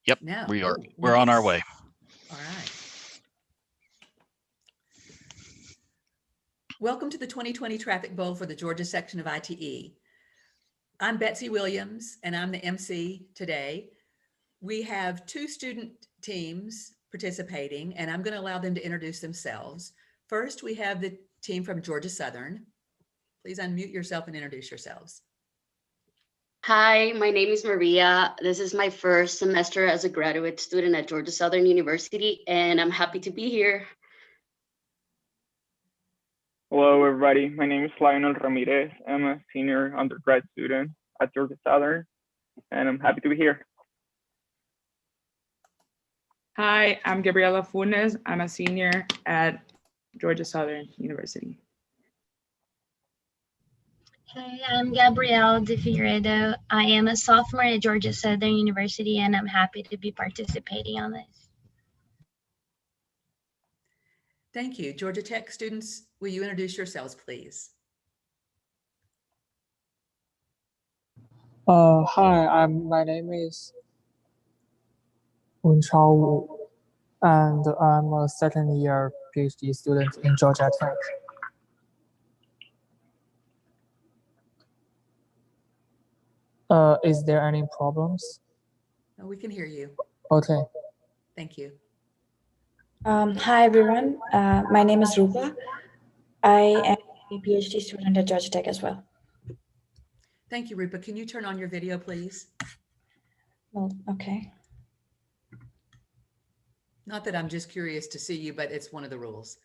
Yep, No. we are. Oh, We're on our nice. way. All right. Welcome to the 2020 Traffic Bowl for the Georgia section of ITE. I'm Betsy Williams, and I'm the MC today. We have two student teams participating, and I'm going to allow them to introduce themselves. First, we have the team from Georgia Southern. Please unmute yourself and introduce yourselves. Hi, my name is Maria. This is my first semester as a graduate student at Georgia Southern University, and I'm happy to be here. Hello, everybody. My name is Lionel Ramirez. I'm a senior undergrad student at Georgia Southern, and I'm happy to be here. Hi, I'm Gabriela Funes. I'm a senior at Georgia Southern University. Hi, I'm Gabrielle De Figueredo. I am a sophomore at Georgia Southern University, and I'm happy to be participating on this. Thank you. Georgia Tech students, will you introduce yourselves, please? Hi, my name is Wenchao Wu, and I'm a second year PhD student in Georgia Tech. Is there any problems? No, we can hear you. Okay. Thank you. Hi, everyone. My name is Rupa. I am a PhD student at Georgia Tech as well. Thank you, Rupa. Can you turn on your video, please? Well, okay. Not that I'm just curious to see you, but it's one of the rules.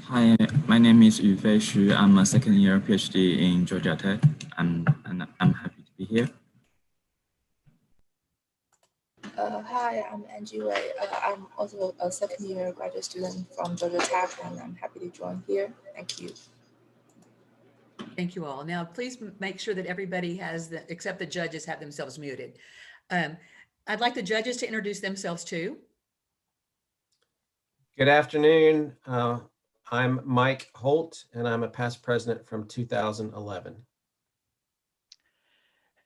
Hi, my name is Yufei Xu. I'm a second year PhD in Georgia Tech, and I'm happy to be here. Hi, I'm Angie Wei. I'm also a second year graduate student from Georgia Tech, and I'm happy to join here. Thank you. Thank you all. Now, please make sure that everybody has, except the judges, have themselves muted. I'd like the judges to introduce themselves too. Good afternoon. I'm Mike Holt, and I'm a past president from 2011.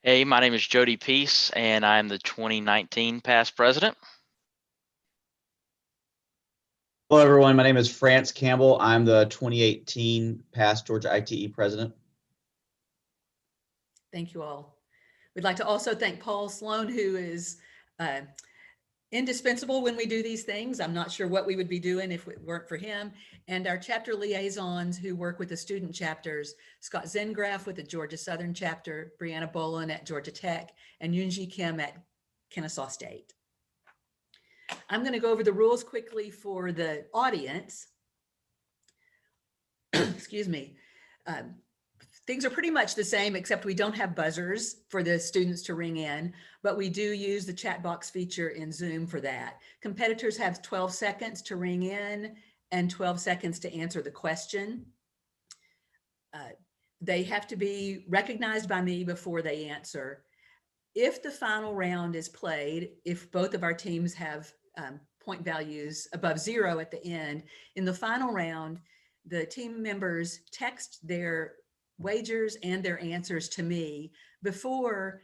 Hey, my name is Jody Peace, and I'm the 2019 past president. Hello, everyone. My name is France Campbell. I'm the 2018 past Georgia ITE president. Thank you all. We'd like to also thank Paul Sloan, who is indispensable when we do these things. I'm not sure what we would be doing if it weren't for him. And our chapter liaisons who work with the student chapters, Scott Zengraf with the Georgia Southern chapter, Brianna Bolin at Georgia Tech, and Yunji Kim at Kennesaw State. I'm going to go over the rules quickly for the audience. Excuse me. Things are pretty much the same, except we don't have buzzers for the students to ring in, but we do use the chat box feature in Zoom for that. Competitors have 12 seconds to ring in and 12 seconds to answer the question. They have to be recognized by me before they answer. If the final round is played, if both of our teams have point values above 0 at the end, in the final round, the team members text their wagers and their answers to me before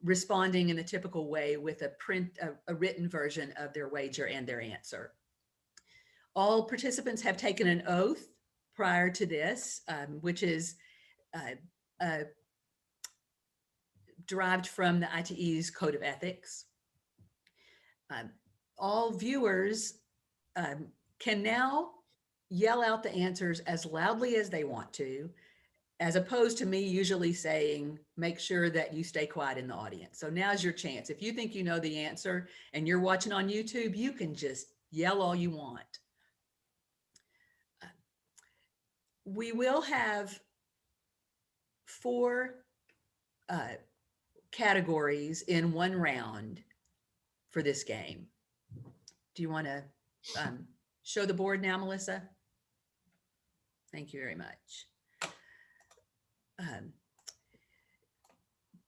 responding in the typical way with a written version of their wager and their answer. All participants have taken an oath prior to this, which is derived from the ITE's Code of Ethics. All viewers can now yell out the answers as loudly as they want to, as opposed to me usually saying, make sure that you stay quiet in the audience. So now's your chance. If you think you know the answer and you're watching on YouTube, you can just yell all you want. We will have 4 categories in one round for this game. Do you want to show the board now, Melissa? Thank you very much.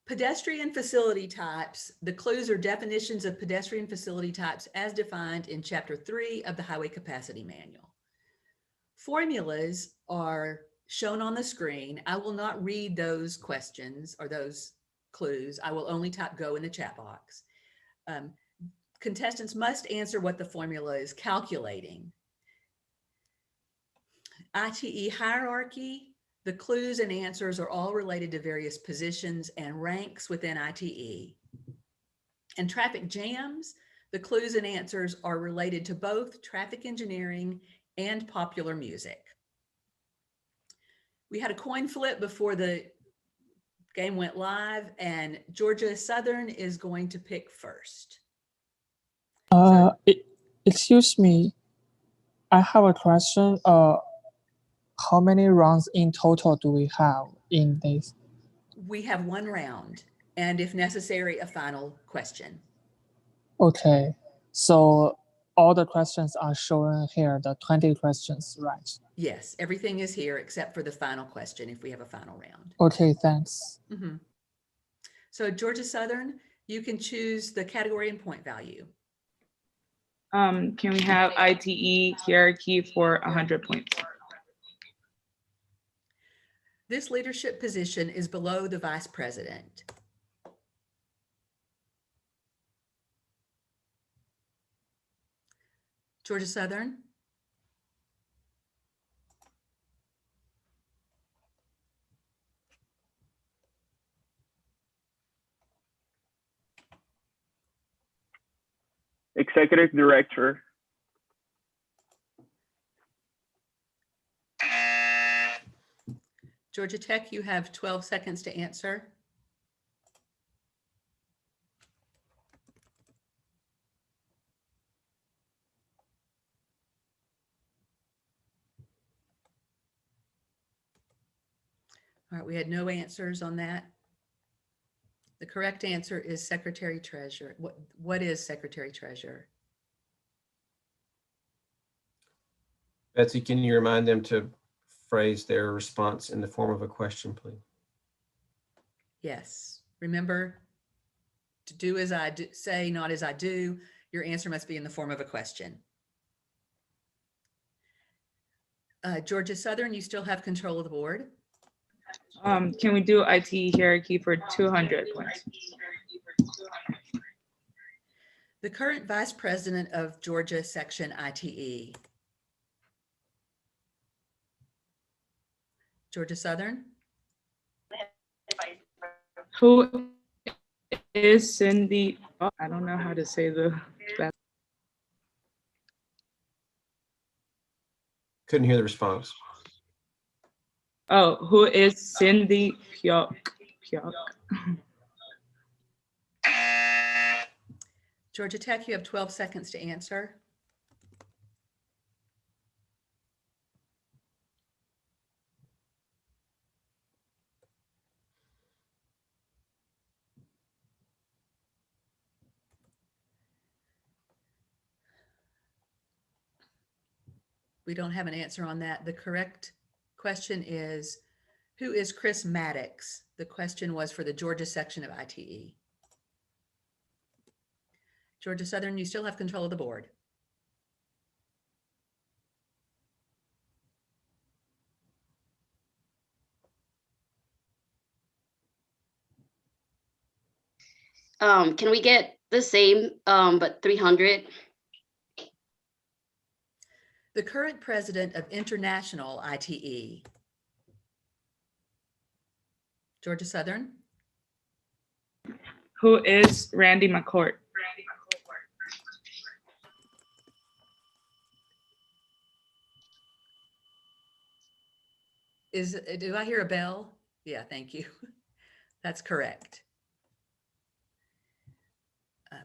Pedestrian facility types. The clues are definitions of pedestrian facility types as defined in Chapter 3 of the Highway Capacity Manual. Formulas are shown on the screen. I will not read those questions or those clues. I will only type go in the chat box. Contestants must answer what the formula is calculating. ITE hierarchy, the clues and answers are all related to various positions and ranks within ITE. And traffic jams, the clues and answers are related to both traffic engineering and popular music. We had a coin flip before the game went live, and Georgia Southern is going to pick first. Excuse me, I have a question. How many rounds in total do we have in this? We have one round, and if necessary, a final question. Okay, so all the questions are shown here, the 20 questions, right? Yes, everything is here except for the final question if we have a final round. Okay, thanks. So Georgia Southern, you can choose the category and point value. Can we have ITE hierarchy for 100 points? This leadership position is below the vice president. Georgia Southern. Executive Director. Georgia Tech, you have 12 seconds to answer. All right, we had no answers on that. The correct answer is Secretary Treasurer. What is Secretary Treasurer? Betsy, can you remind them to phrase their response in the form of a question, please? Yes. Remember to do as I say, not as I do. Your answer must be in the form of a question. Georgia Southern, you still have control of the board. Can we do ITE hierarchy for 200 points? The current vice president of Georgia Section ITE. Georgia Southern. Who is Cindy? Oh, I don't know how to say the. Couldn't hear the response. Oh, who is Cindy Pyock? Georgia Tech, you have 12 seconds to answer. We don't have an answer on that. The correct question is, who is Chris Maddox? The question was for the Georgia section of ITE. Georgia Southern, you still have control of the board. Can we get the same, but 300? The current president of International ITE. Georgia Southern. Who is Randy McCourt? Do I hear a bell? Yeah, thank you. That's correct.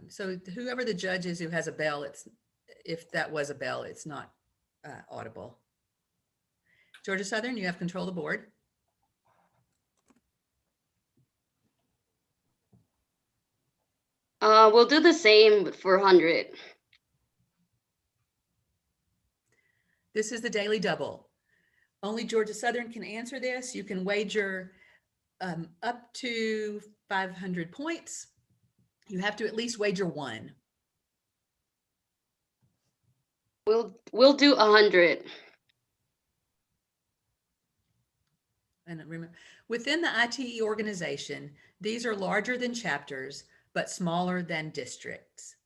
So whoever the judge is who has a bell, if that was a bell, it's not audible. Georgia Southern, you have control of the board. We'll do the same but for 100. This is the daily double. Only Georgia Southern can answer this. You can wager up to 500 points. You have to at least wager one. We'll do 100. And remember, within the ITE organization, these are larger than chapters, but smaller than districts.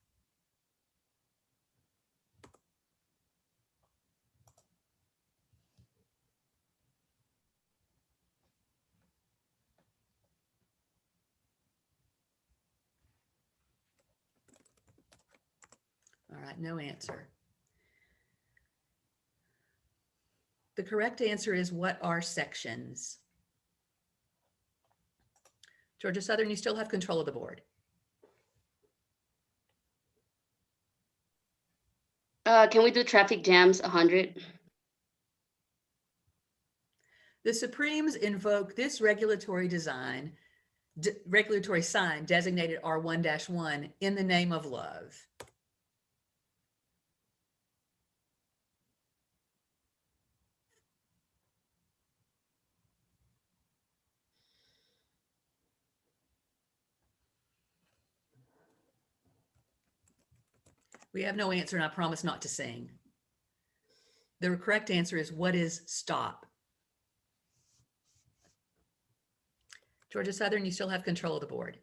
All right, no answer. The correct answer is, what are sections? Georgia Southern, you still have control of the board. Can we do traffic jams 100? The Supremes invoke this regulatory sign designated R1-1 in the name of love. We have no answer, and I promise not to sing. The correct answer is, what is stop? Georgia Southern, you still have control of the board.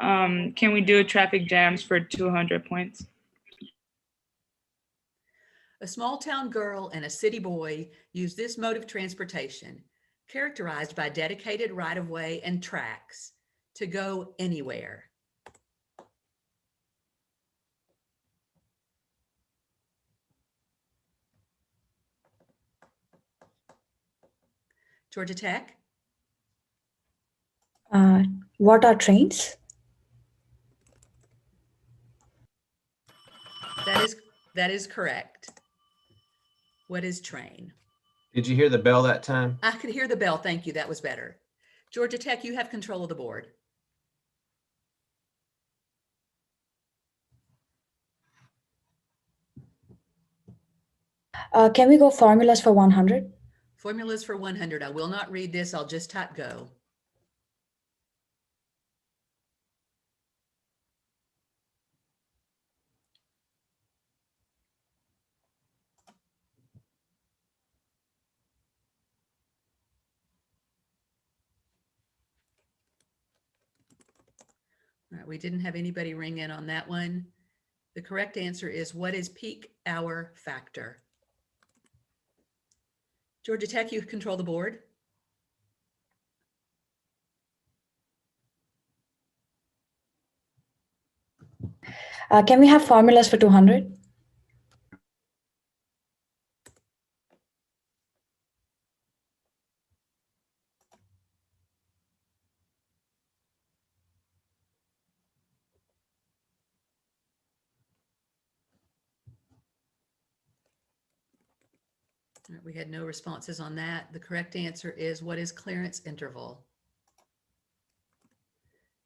Can we do traffic jams for 200 points? A small town girl and a city boy use this mode of transportation, characterized by dedicated right-of-way and tracks, to go anywhere. Georgia Tech? What are trains? That is correct. What is train? Did you hear the bell that time? I could hear the bell. Thank you. That was better. Georgia Tech, you have control of the board. Can we go formulas for 100? Formulas for 100. I will not read this. I'll just type go. All right, we didn't have anybody ring in on that one. The correct answer is, what is peak hour factor? Georgia Tech, you control the board. Can we have formulas for 200? All right, we had no responses on that. The correct answer is, what is clearance interval?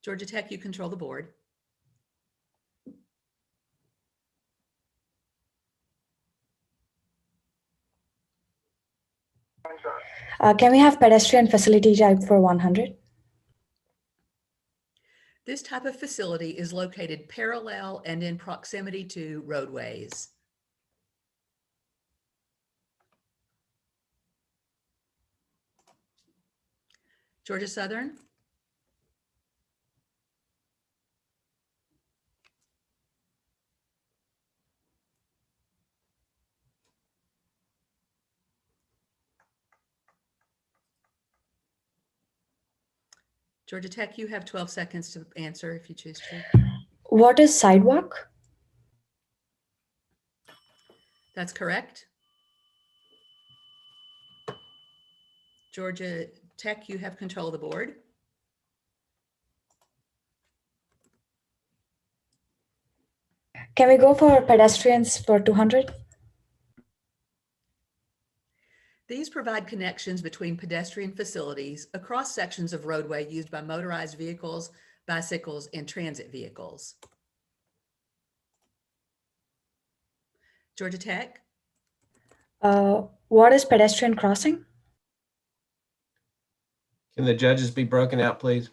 Georgia Tech, you control the board. Can we have pedestrian facility type for 100? This type of facility is located parallel and in proximity to roadways. Georgia Southern? Georgia Tech, you have 12 seconds to answer if you choose to. What is sidewalk? That's correct. Georgia Tech, you have control of the board. Can we go for pedestrians for 200? These provide connections between pedestrian facilities across sections of roadway used by motorized vehicles, bicycles, and transit vehicles. Georgia Tech? What is pedestrian crossing? Can the judges be broken out, please?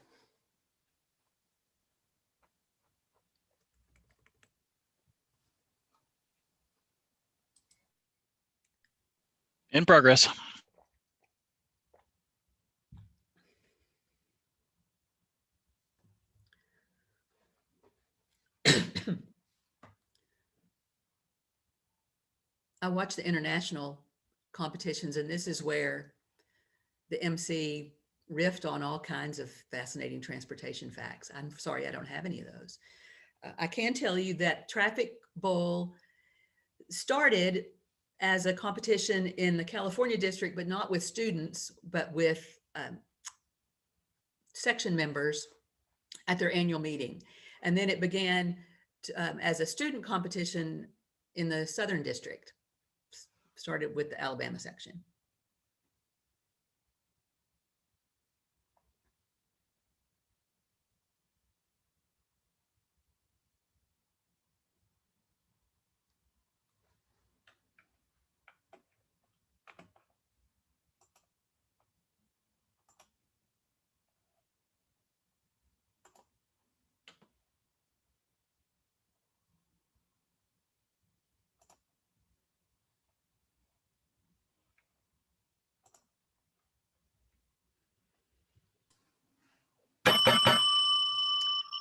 In progress. I watch the international competitions, and this is where the MC riffed on all kinds of fascinating transportation facts. I'm sorry, I don't have any of those. I can tell you that Traffic Bowl started as a competition in the California district, but not with students, but with section members at their annual meeting. And then it began as a student competition in the Southern district. Started with the Alabama section.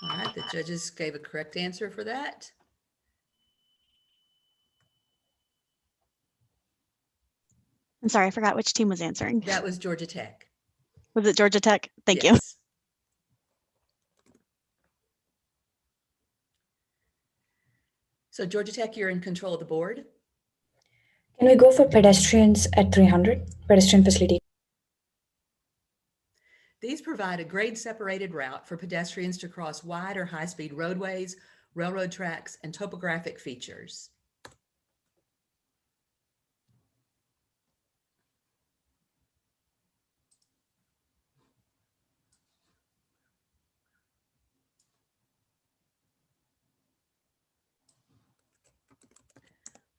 All right, the judges gave a correct answer for that. I'm sorry, I forgot which team was answering. That was Georgia Tech. Was it Georgia Tech? Thank you. Yes. So Georgia Tech, you're in control of the board. Can we go for pedestrians at 300, pedestrian facility? These provide a grade-separated route for pedestrians to cross wide or high-speed roadways, railroad tracks, and topographic features.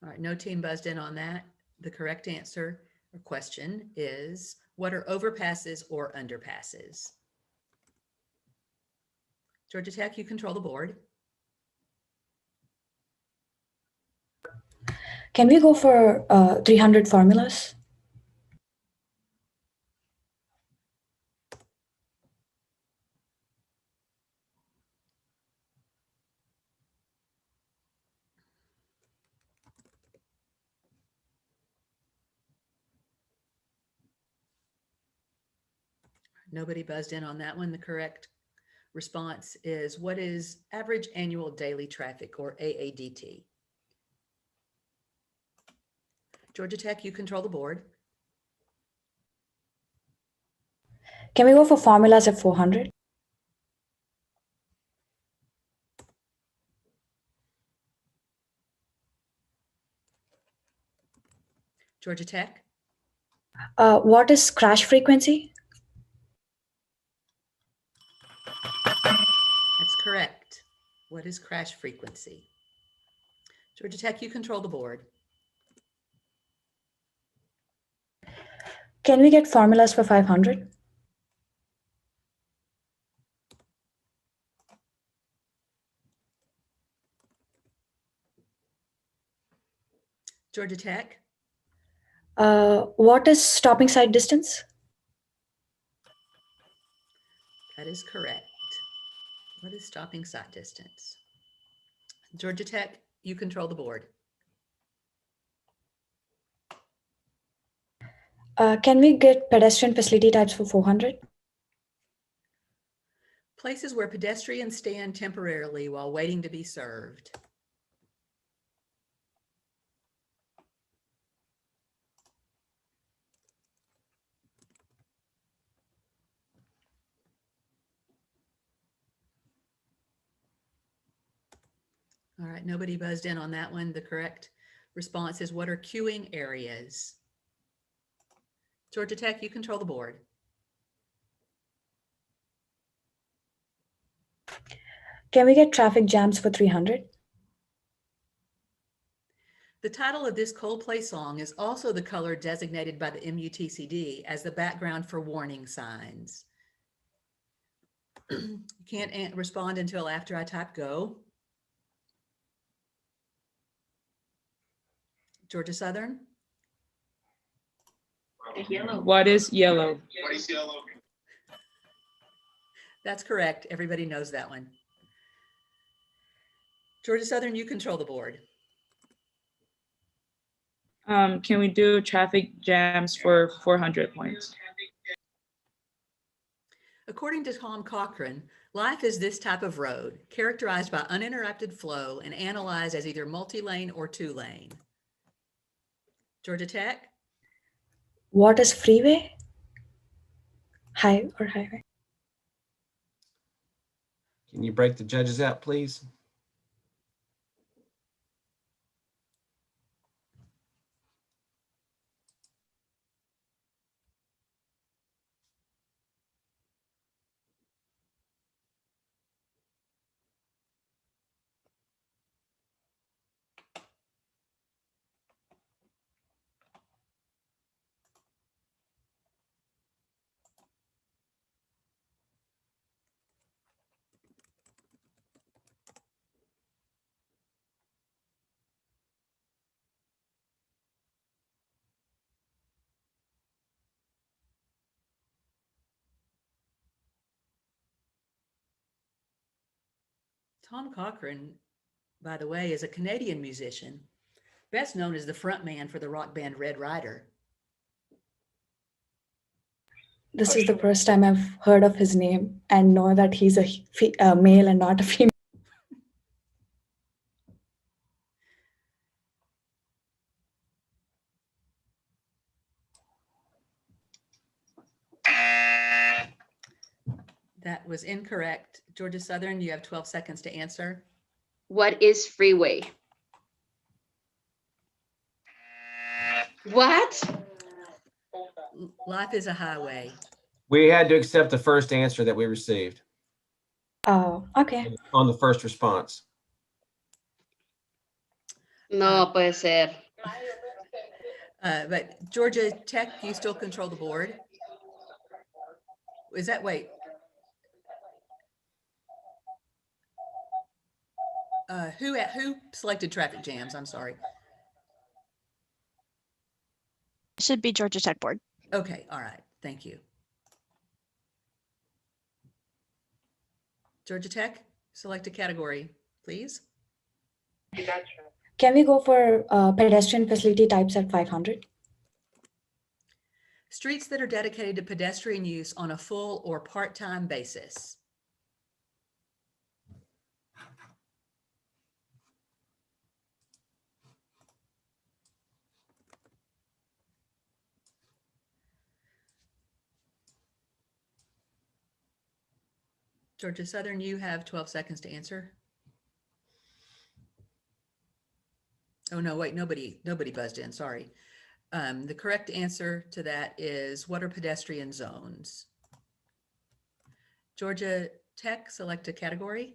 All right, no team buzzed in on that. The correct answer or question is, what are overpasses or underpasses? Georgia Tech, you control the board. Can we go for 300 formulas? Nobody buzzed in on that one. The correct response is, what is average annual daily traffic, or AADT? Georgia Tech, you control the board. Can we go for formulas at 400? Georgia Tech? What is crash frequency? That's correct. What is crash frequency? Georgia Tech, you control the board. Can we get formulas for 500? Georgia Tech? What is stopping side distance? That is correct. What is stopping sight distance? Georgia Tech, you control the board. Can we get pedestrian facility types for 400? Places where pedestrians stand temporarily while waiting to be served. All right, nobody buzzed in on that one. The correct response is, what are queuing areas? Georgia Tech, you control the board. Can we get traffic jams for 300? The title of this Coldplay song is also the color designated by the MUTCD as the background for warning signs. You can't respond until after I type go. Georgia Southern? What is yellow? That's correct. Everybody knows that one. Georgia Southern, you control the board. Can we do traffic jams for 400 points? According to Tom Cochrane, life is this type of road, characterized by uninterrupted flow and analyzed as either multi-lane or two-lane. Georgia Tech? What is freeway? Highway? Can you break the judges out, please? Tom Cochrane, by the way, is a Canadian musician, best known as the frontman for the rock band Red Rider. This is the first time I've heard of his name and know that he's a male and not a female. That was incorrect. Georgia Southern, you have 12 seconds to answer. What is freeway? What? Life is a highway. We had to accept the first answer that we received Oh, okay. on the first response. No puede ser. But Georgia Tech, you still control the board? Is that, wait. Who selected traffic jams? I'm sorry. It should be Georgia Tech board. Okay, all right, thank you. Georgia Tech, select a category, please. Can we go for pedestrian facility types at 500? Streets that are dedicated to pedestrian use on a full or part-time basis. Georgia Southern, you have 12 seconds to answer. Oh, no, wait, nobody buzzed in, sorry. The correct answer to that is, what are pedestrian zones? Georgia Tech, select a category.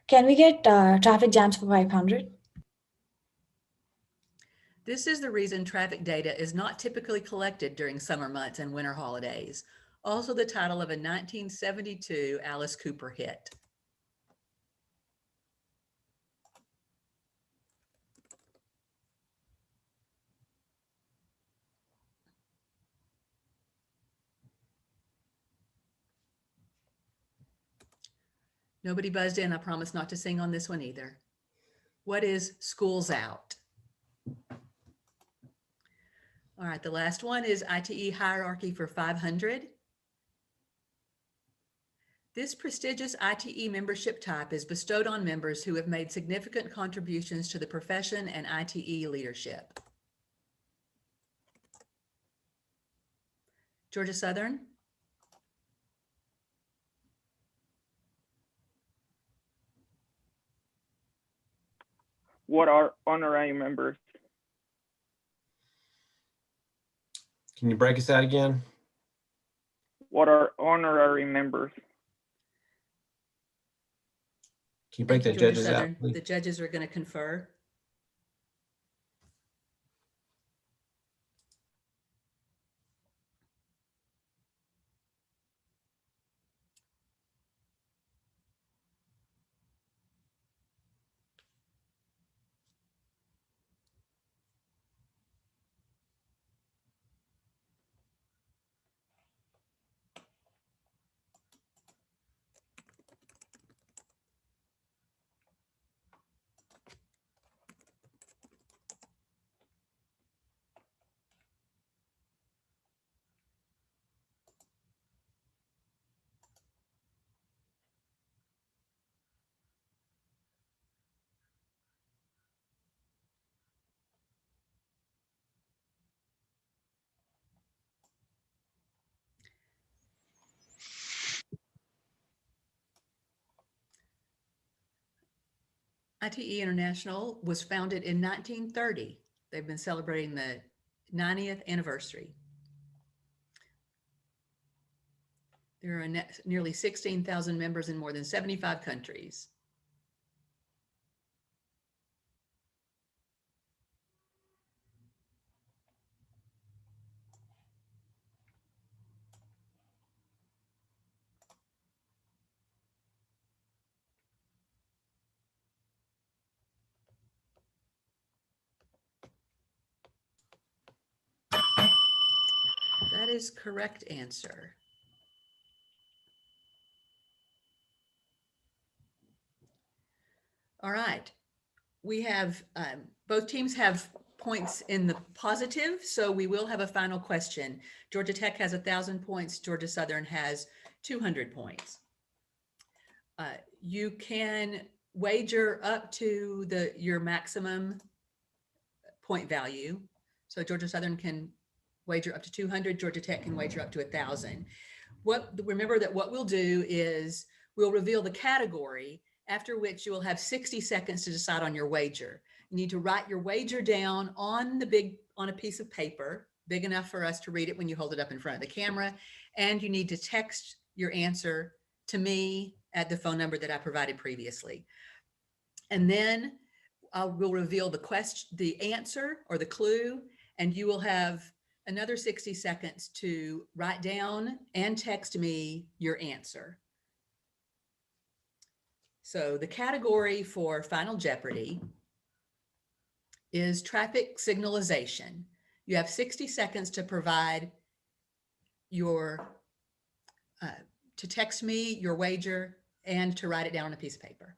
Can we get traffic jams for 500? This is the reason traffic data is not typically collected during summer months and winter holidays. Also the title of a 1972 Alice Cooper hit. Nobody buzzed in. I promise not to sing on this one either. What is schools out? All right, the last one is ITE hierarchy for 500. This prestigious ITE membership type is bestowed on members who have made significant contributions to the profession and ITE leadership. Georgia Southern? What are honorary members? Can you break us out again? What are honorary members? Can you break the Thank you, Georgia judges out, Southern. please? The judges are going to confer. ITE International was founded in 1930. They've been celebrating the 90th anniversary. There are nearly 16,000 members in more than 75 countries. That is correct answer. All right. We have, both teams have points in the positive, so we will have a final question. Georgia Tech has 1,000 points. Georgia Southern has 200 points. You can wager up to your maximum point value. So Georgia Southern can wager up to 200. Georgia Tech can wager up to 1,000. Remember that what we'll do is we'll reveal the category, after which you will have 60 seconds to decide on your wager. You need to write your wager down on a piece of paper, big enough for us to read it when you hold it up in front of the camera. And you need to text your answer to me at the phone number that I provided previously. And then we'll reveal the answer or the clue, and you will have another 60 seconds to write down and text me your answer. So the category for Final Jeopardy is traffic signalization. You have 60 seconds to provide to text me your wager and to write it down on a piece of paper.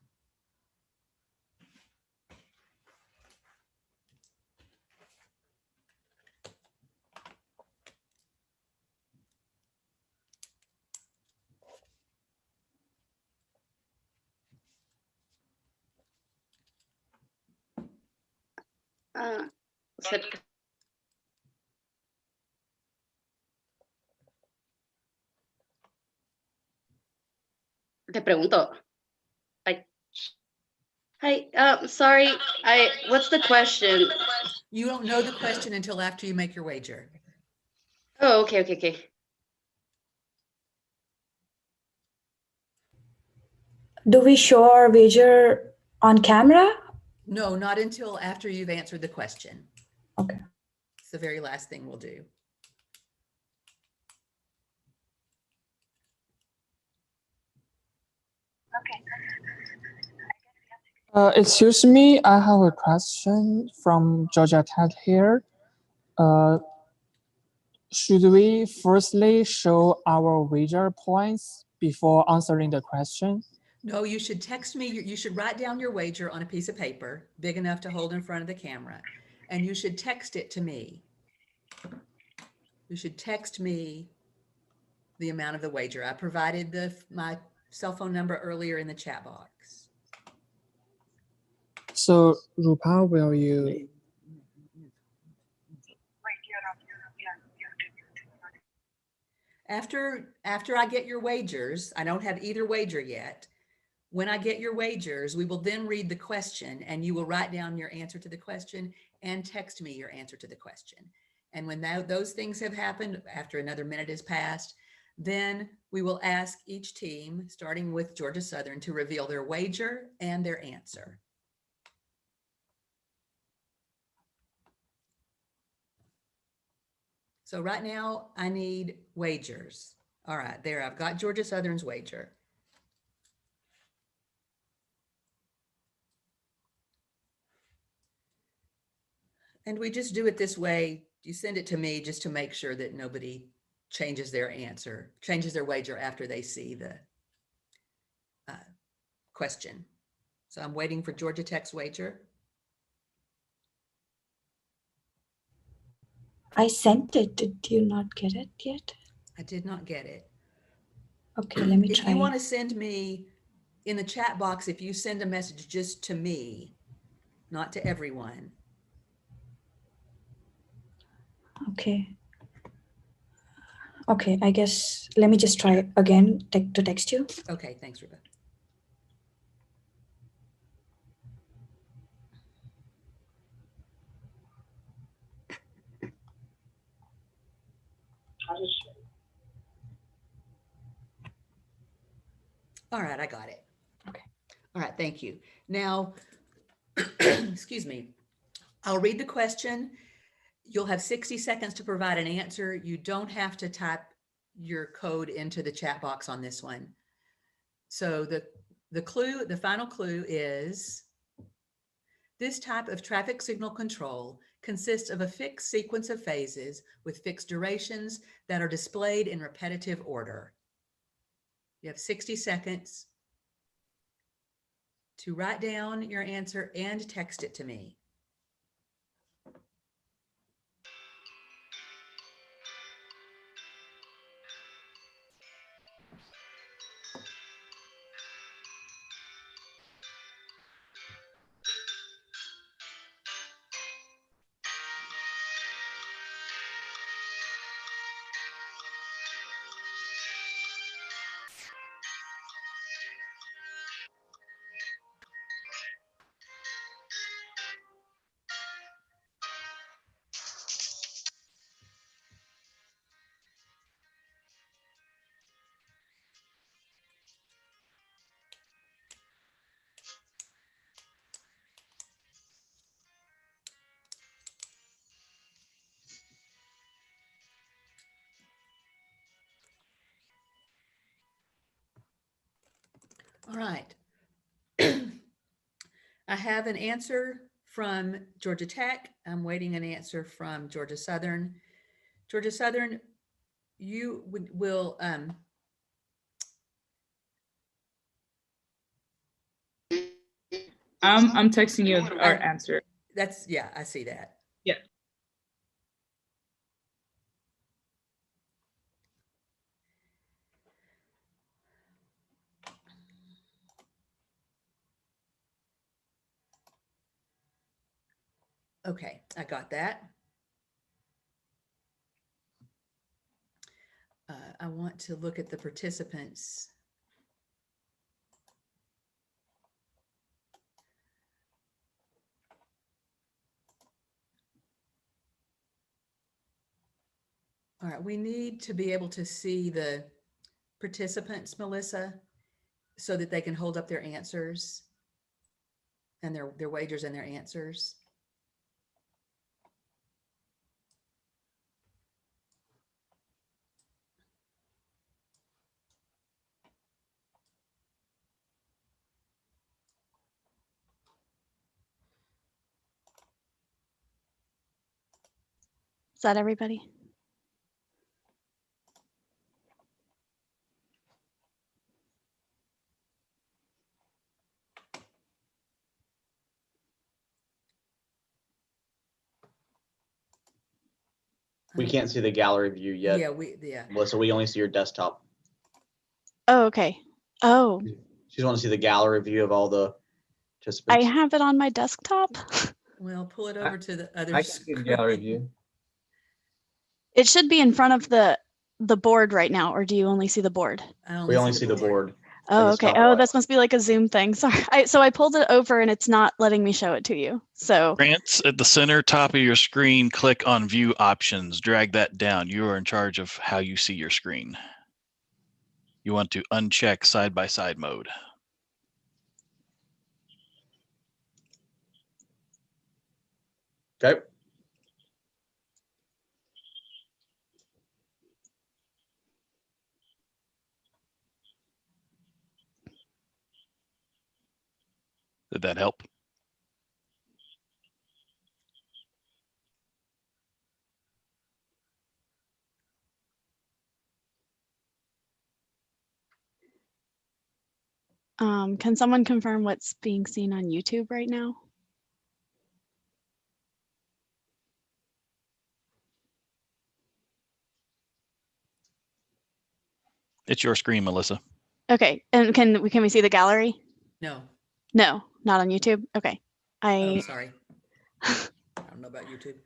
Te pregunto. Hi, sorry, what's the question? You don't know the question until after you make your wager. Oh, okay. Do we show our wager on camera? No, not until after you've answered the question. Okay. It's the very last thing we'll do. Excuse me, I have a question from Georgia Tech here. Should we firstly show our wager points before answering the question? No, you should text me. You should write down your wager on a piece of paper, big enough to hold in front of the camera, and you should text it to me. You should text me the amount of the wager. I provided my cell phone number earlier in the chat box. So, Rupa, will you? After I get your wagers, I don't have either wager yet. When I get your wagers, we will then read the question, and you will write down your answer to the question and text me your answer to the question. And when those things have happened, after another minute has passed, then we will ask each team, starting with Georgia Southern, to reveal their wager and their answer. So right now I need wagers. All right, there, I've got Georgia Southern's wager. And we just do it this way. You send it to me just to make sure that nobody changes their wager after they see the question. So I'm waiting for Georgia Tech's wager. I sent it. Did you not get it yet? I did not get it. Okay, let me try. If you want to send me in the chat box, if you send a message just to me, not to everyone. Okay. Okay, I guess let me just try again to text you. Okay, thanks, Rupa. All right, I got it. Okay. All right, thank you. Now, excuse me, I'll read the question. You'll have 60 seconds to provide an answer. You don't have to type your code into the chat box on this one. So the final clue is, this type of traffic signal control consists of a fixed sequence of phases with fixed durations that are displayed in repetitive order. You have 60 seconds to write down your answer and text it to me. All right. I have an answer from Georgia Tech. I'm waiting an answer from Georgia Southern. Georgia Southern, you will I'm texting you our answer. That's, yeah, I see that. Yeah. Okay, I got that. I want to look at the participants. All right, we need to be able to see the participants, Melissa, so that they can hold up their answers and their wagers and their answers. Is that everybody? We can't see the gallery view yet. Yeah. Melissa, we only see your desktop. Oh, okay. Oh, You just want to see the gallery view of all the I participants. have it on my desktop. Well, pull it over to the other I can see the gallery view. It should be in front of the board right now, or do you only see the board? We only see the board. Oh, It's okay. top Oh, right. this must be like a Zoom thing. Sorry. So I pulled it over and it's not letting me show it to you. So Grants at the center top of your screen, click on view options, drag that down. You are in charge of how you see your screen. You want to uncheck side-by-side mode. Okay. Did that help? can someone confirm what's being seen on YouTube right now? It's your screen, Melissa. Okay. And can we see the gallery? No. No, not on YouTube. Okay. Oh, sorry. I don't know about YouTube.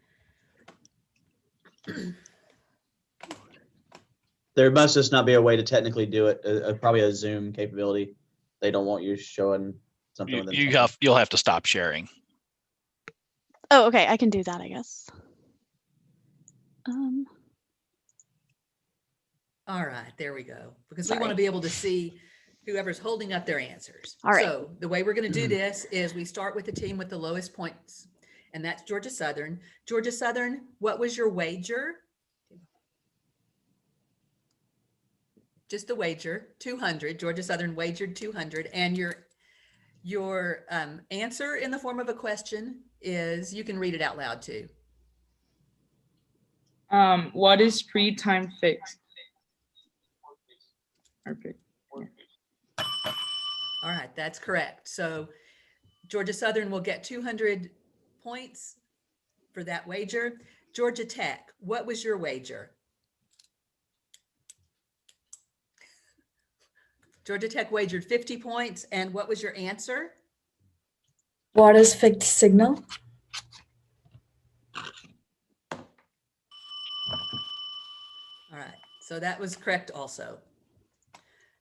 There must just not be a way to technically do it. Probably a Zoom capability. They don't want you showing something. You'll have to stop sharing. Oh, okay. I can do that, I guess. All right, there we go. Because we want to Sorry. be able to see whoever's holding up their answers. All right. So the way we're going to do this is we start with the team with the lowest points, and that's Georgia Southern. Georgia Southern, what was your wager? Just the wager, 200. Georgia Southern wagered 200, and your answer in the form of a question is, you can read it out loud too. What is pre-time fixed? Okay. All right, that's correct. So Georgia Southern will get 200 points for that wager. Georgia Tech, what was your wager? Georgia Tech wagered 50 points, and what was your answer? What is fixed signal? All right, so that was correct also.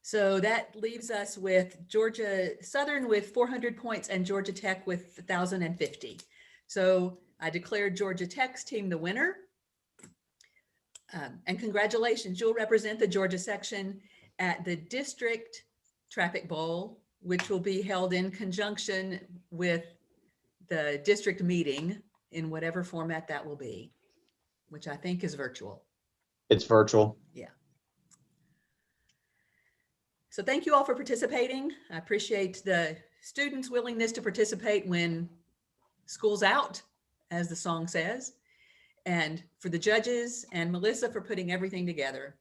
So that leaves us with Georgia Southern with 400 points and Georgia Tech with 1,050. So I declared Georgia Tech's team the winner. And congratulations, you'll represent the Georgia section at the District Traffic Bowl, which will be held in conjunction with the district meeting in whatever format that will be, which I think is virtual. It's virtual. Yeah. So thank you all for participating. I appreciate the students' willingness to participate when school's out, as the song says, and for the judges and Melissa for putting everything together.